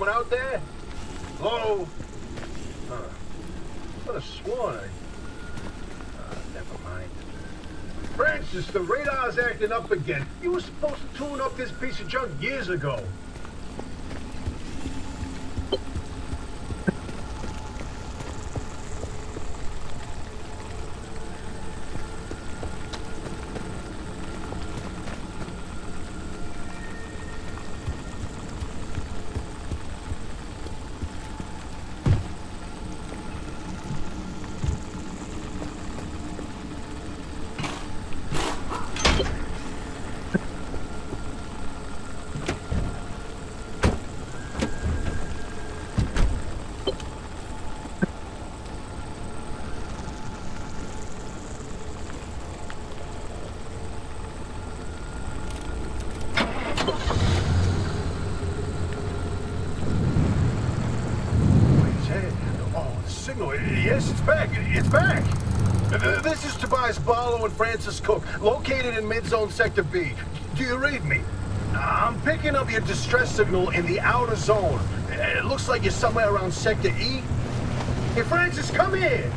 Anyone out there? Hello? Could have sworn never mind. Francis, the radar's acting up again. You were supposed to tune up this piece of junk years ago. Yes, it's back. It's back. This is Tobias Barlow and Francis Cook, located in mid-zone Sector B. Do you read me? I'm picking up your distress signal in the outer zone. It looks like you're somewhere around Sector E. Hey, Francis, come here.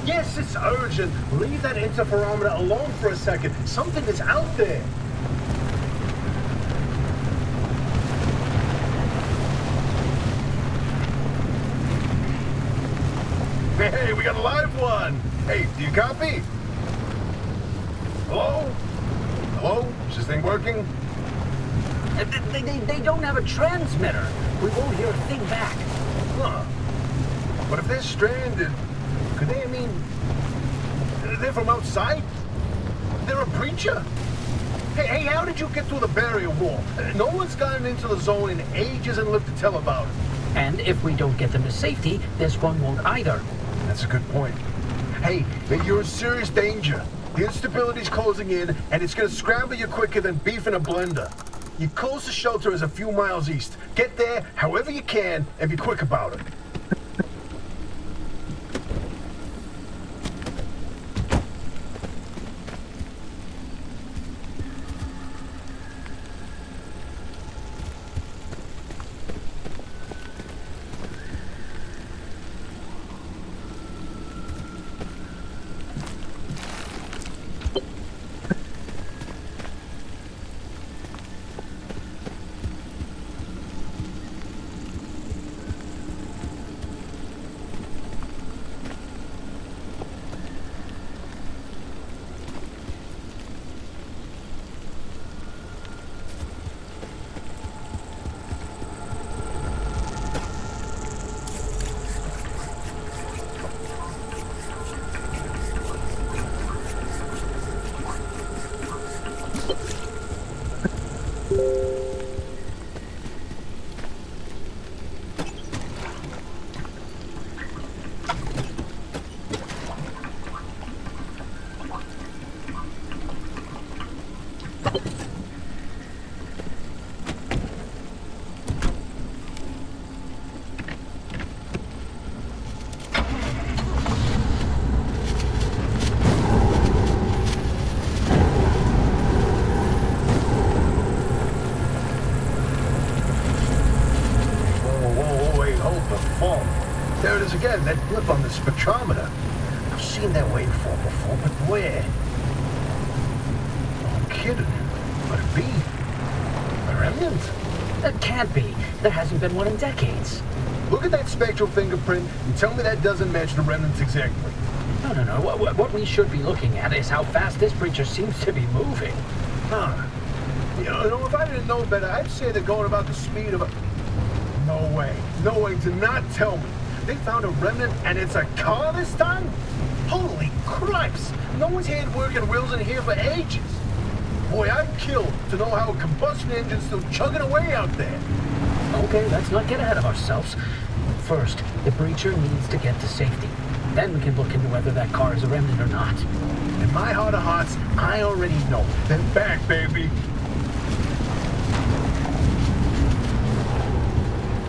Yes, it's urgent. Leave that interferometer alone for a second. Something is out there. Hey, we got a live one. Hey, do you copy? Hello? Hello? Is this thing working? They don't have a transmitter. We won't hear a thing back. Huh. But if they're stranded, could they, they're from outside? They're a preacher? Hey, how did you get through the barrier wall? No one's gotten into the zone in ages and lived to tell about it. And if we don't get them to safety, this one won't either. That's a good point. Hey, you're in serious danger. The instability's closing in, and it's gonna scramble you quicker than beef in a blender. Your closest shelter is a few miles east. Get there however you can, and be quick about it. There it is again, that blip on the spectrometer. I've seen that waveform before, but where? Oh, I'm kidding. Could it be? A remnant? That can't be. There hasn't been one in decades. Look at that spectral fingerprint and tell me that doesn't match the remnants exactly. No. What we should be looking at is how fast this creature seems to be moving. Huh. You know, if I didn't know better, I'd say they're going about the speed of a... No way. No way. Do not tell me. They found a remnant and it's a car this time? Holy cripes! No one's had working wheels in here for ages. Boy, I'm killed to know how a combustion engine's still chugging away out there. Okay, let's not get ahead of ourselves. First, the breacher needs to get to safety. Then we can look into whether that car is a remnant or not. In my heart of hearts, I already know. Then back, baby.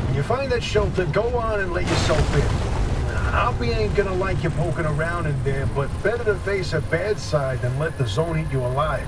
When you find that shelter, go on and let yourself in. Hoppy ain't gonna like you poking around in there, but better to face a bad side than let the zone eat you alive.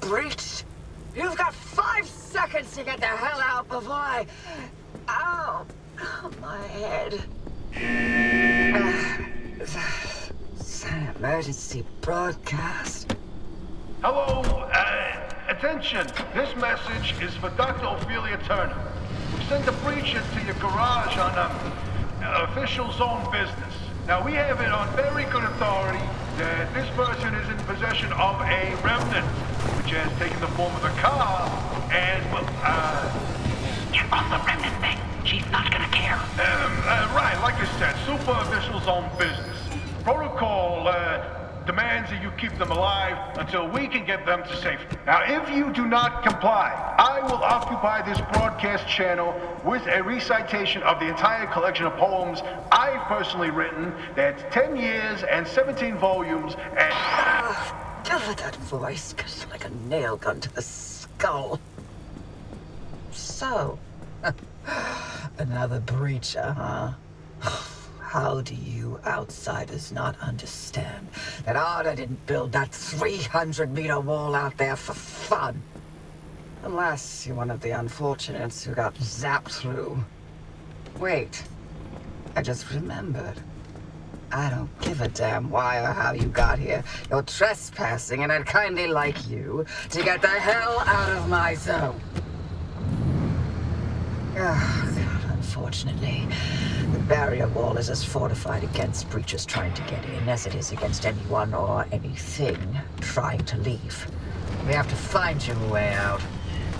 breach. You've got 5 seconds to get the hell out before I... Ow! My head. It's an emergency broadcast. Hello, attention. This message is for Dr. Ophelia Turner. We sent a breacher to your garage on official zone business. Now, we have it on very good authority that this person is in possession of a remnant, which has taken the form of a car, and, well, Get on the remnant thing. She's not gonna care. right, like I said, super official zone business. Protocol, demands that you keep them alive until we can get them to safety. Now, if you do not comply, I will occupy this broadcast channel with a recitation of the entire collection of poems I've personally written. That's 10 years and 17 volumes and... Over that voice goes like a nail gun to the skull. So, another breacher, huh? How do you outsiders not understand that Arda didn't build that 300-meter wall out there for fun? Unless you're one of the unfortunates who got zapped through. Wait, I just remembered. I don't give a damn why or how you got here. You're trespassing, and I'd kindly like you to get the hell out of my zone. Oh, God, unfortunately, the barrier wall is as fortified against breachers trying to get in as it is against anyone or anything trying to leave. We have to find you a way out.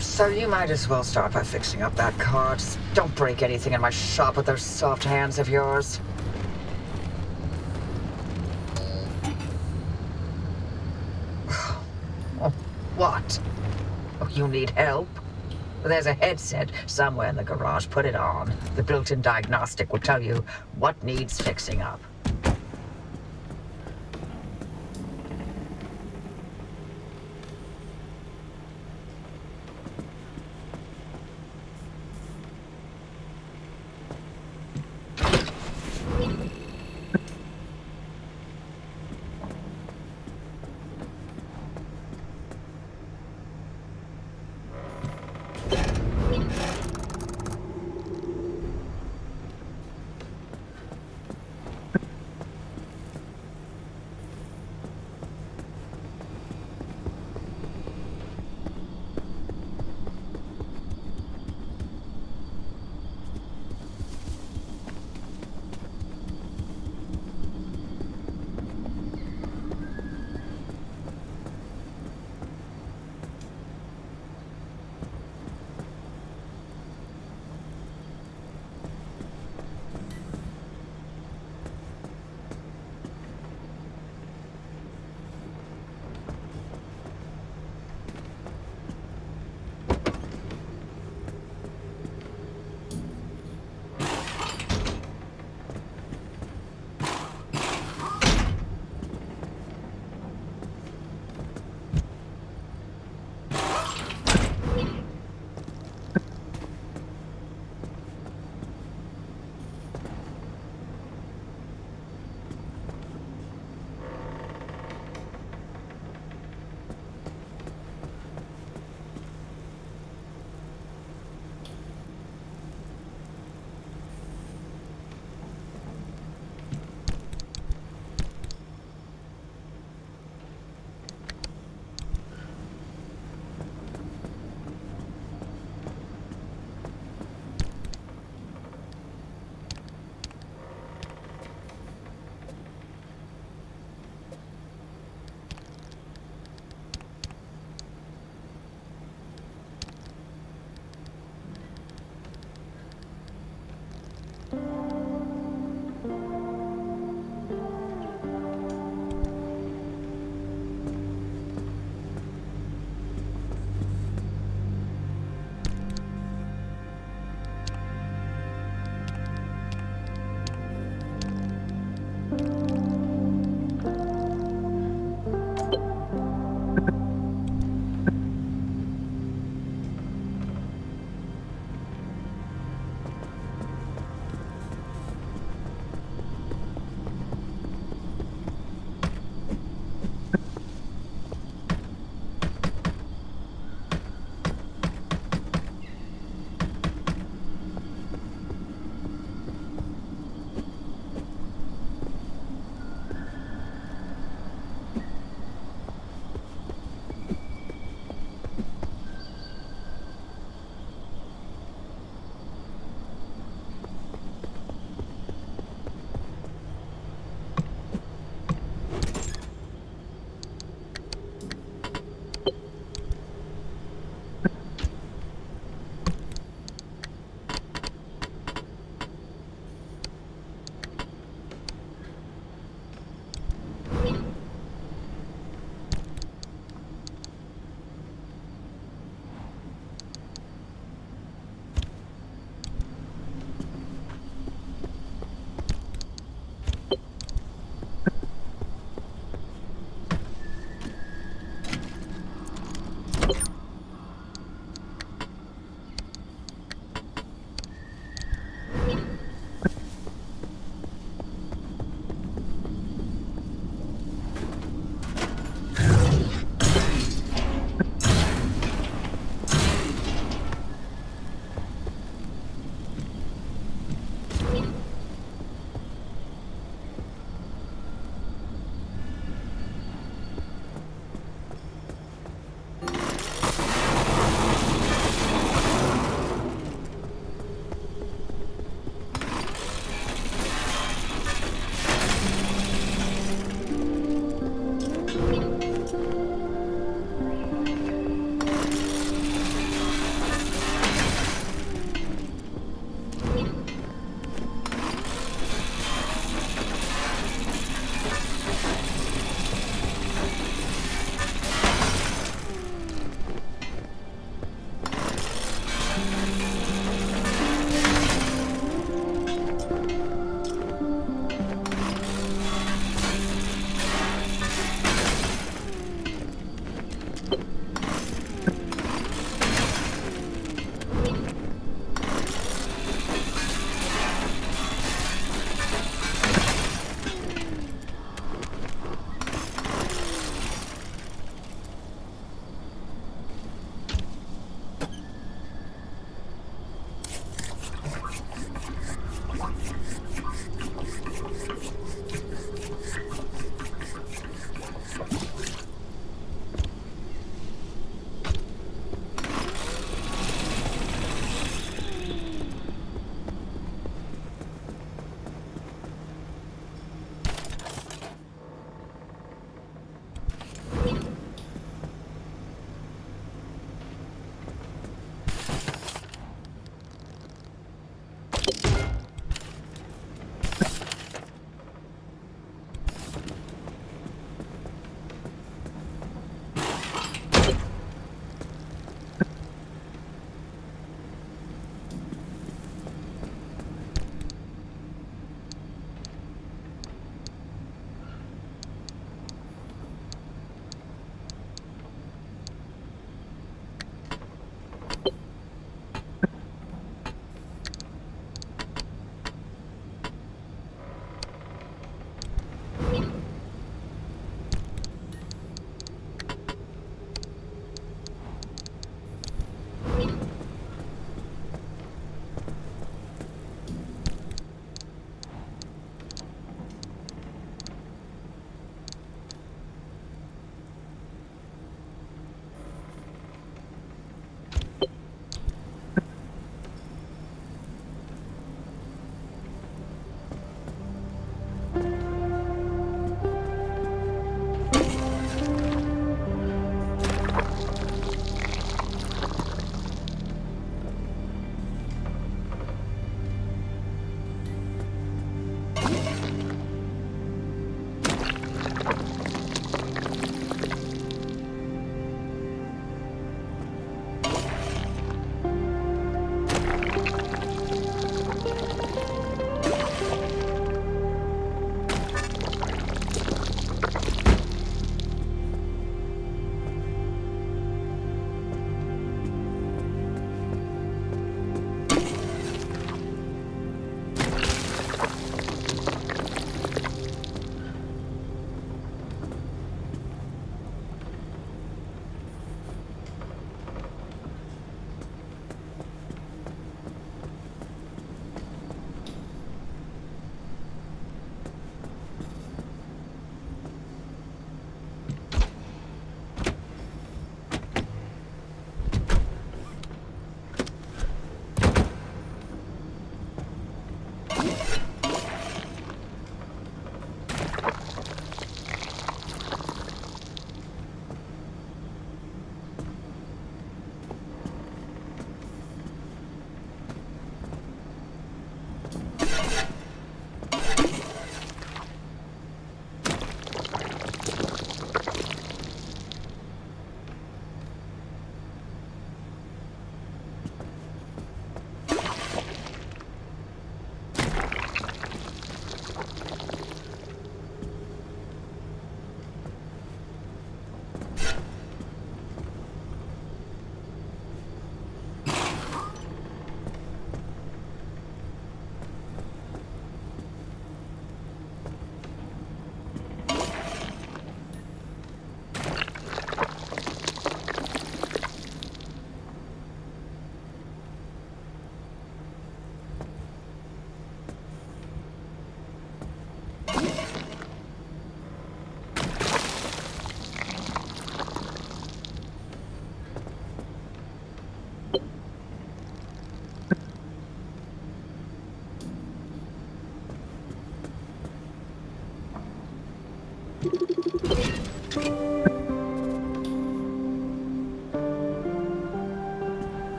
So you might as well start by fixing up that car. Just don't break anything in my shop with those soft hands of yours. What? Oh, you need help? There's a headset somewhere in the garage. Put it on. The built-in diagnostic will tell you what needs fixing up.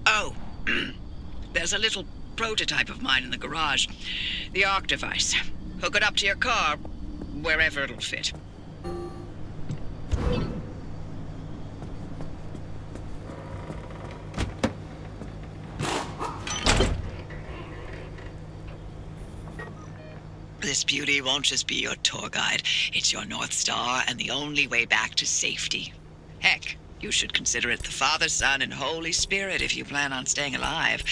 Oh, there's a little prototype of mine in the garage. The Arc device. Hook it up to your car, wherever it'll fit. This beauty won't just be your tour guide. It's your North Star and the only way back to safety. Heck, you should consider it the Father, Son, and Holy Spirit if you plan on staying alive.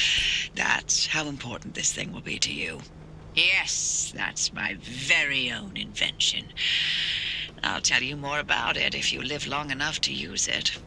That's how important this thing will be to you. Yes, that's my very own invention. I'll tell you more about it if you live long enough to use it.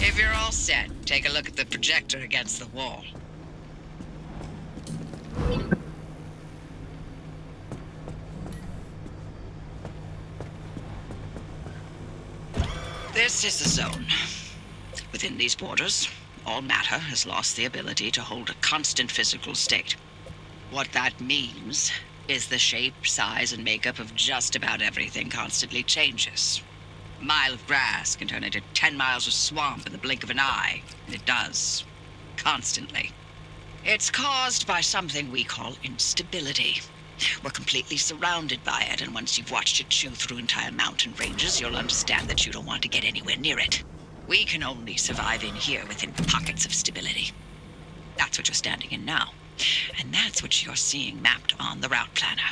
If you're all set, take a look at the projector against the wall. This is the zone. Within these borders, all matter has lost the ability to hold a constant physical state. What that means is the shape, size, and makeup of just about everything constantly changes. A mile of grass can turn into 10 miles of swamp in the blink of an eye, and it does. Constantly. It's caused by something we call instability. We're completely surrounded by it, and once you've watched it chew through entire mountain ranges, you'll understand that you don't want to get anywhere near it. We can only survive in here within pockets of stability. That's what you're standing in now. And that's what you're seeing mapped on the route planner.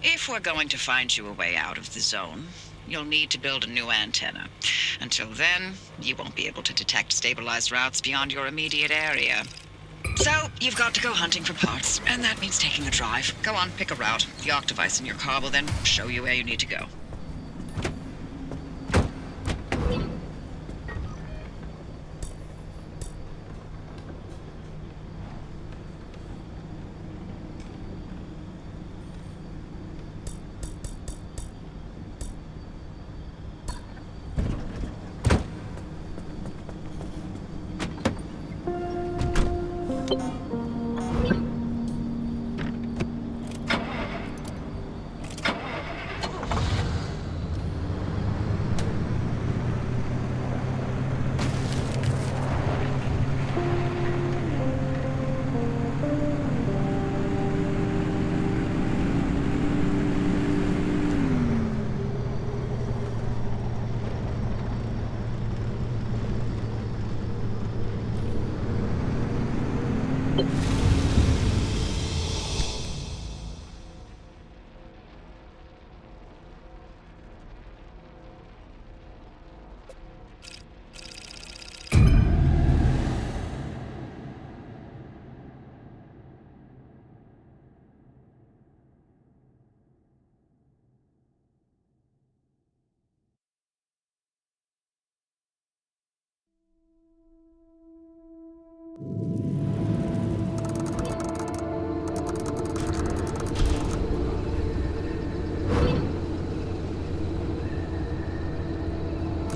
If we're going to find you a way out of the zone, you'll need to build a new antenna. Until then, you won't be able to detect stabilized routes beyond your immediate area. So, you've got to go hunting for parts, and that means taking a drive. Go on, pick a route. The Arc device in your car will then show you where you need to go.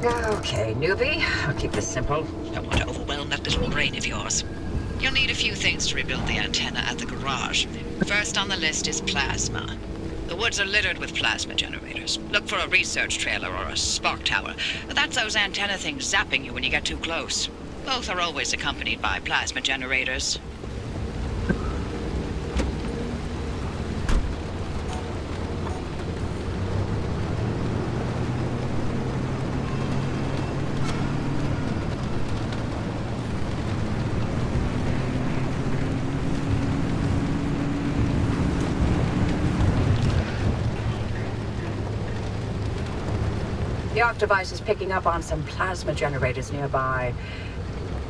Okay, newbie. I'll keep this simple. Don't want to overwhelm that little brain of yours. You'll need a few things to rebuild the antenna at the garage. First on the list is plasma. The woods are littered with plasma generators. Look for a research trailer or a spark tower. That's those antenna things zapping you when you get too close. Both are always accompanied by plasma generators. The ARC device is picking up on some plasma generators nearby.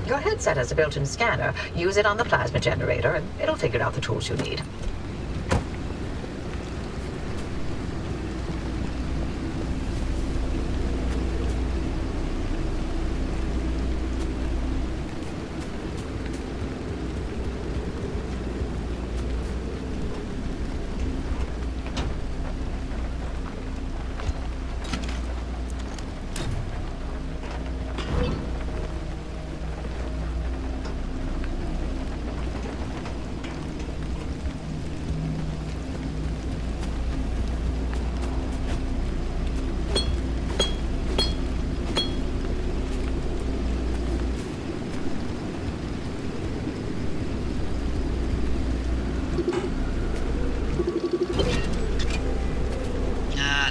Your headset has a built-in scanner. Use it on the plasma generator, and it'll figure out the tools you need.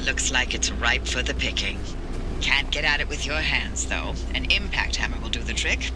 Looks like it's ripe for the picking. Can't get at it with your hands, though. An impact hammer will do the trick.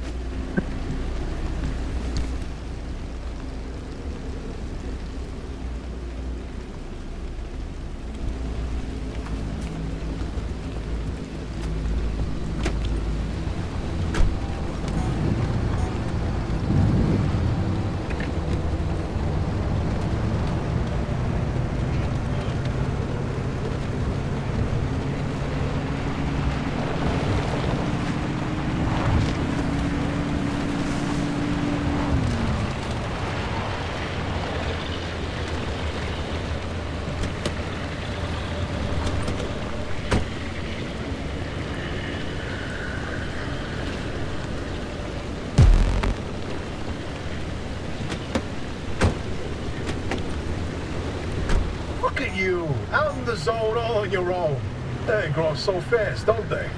Look at you, out in the zone all on your own. They grow up so fast, don't they?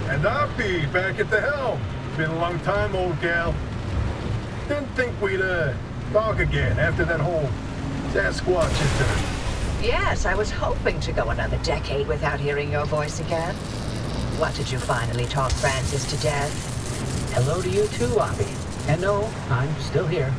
And I'll be back at the helm. Been a long time, old gal. Didn't think we'd, talk again after that whole Sasquatch incident. Yes, I was hoping to go another decade without hearing your voice again. What did you finally talk Francis to death? Hello to you too, Abby. And no, I'm still here.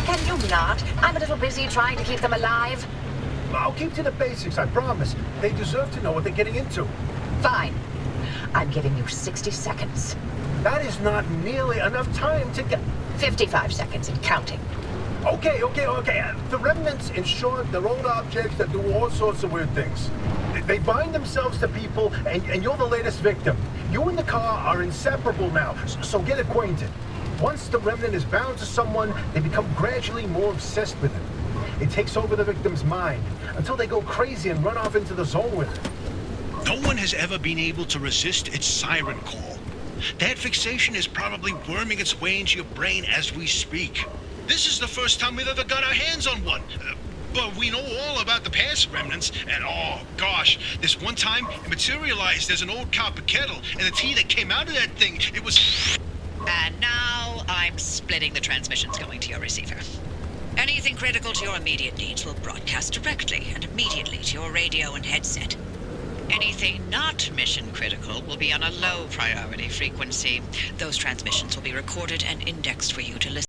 Can you not? I'm a little busy trying to keep them alive. I'll keep to the basics, I promise. They deserve to know what they're getting into. Fine. I'm giving you 60 seconds. That is not nearly enough time to get... 55 seconds and counting. Okay. The remnants, in short, they're old objects that do all sorts of weird things. They bind themselves to people, and you're the latest victim. You and the car are inseparable now, so get acquainted. Once the remnant is bound to someone, they become gradually more obsessed with it. It takes over the victim's mind, until they go crazy and run off into the zone with it. No one has ever been able to resist its siren call. That fixation is probably worming its way into your brain as we speak. This is the first time we've ever got our hands on one. But we know all about the past remnants, and oh gosh, this one time it materialized as an old copper kettle, and the tea that came out of that thing, it was... And now I'm splitting the transmissions going to your receiver. Anything critical to your immediate needs will broadcast directly and immediately to your radio and headset. Anything not mission critical will be on a low priority frequency. Those transmissions will be recorded and indexed for you to listen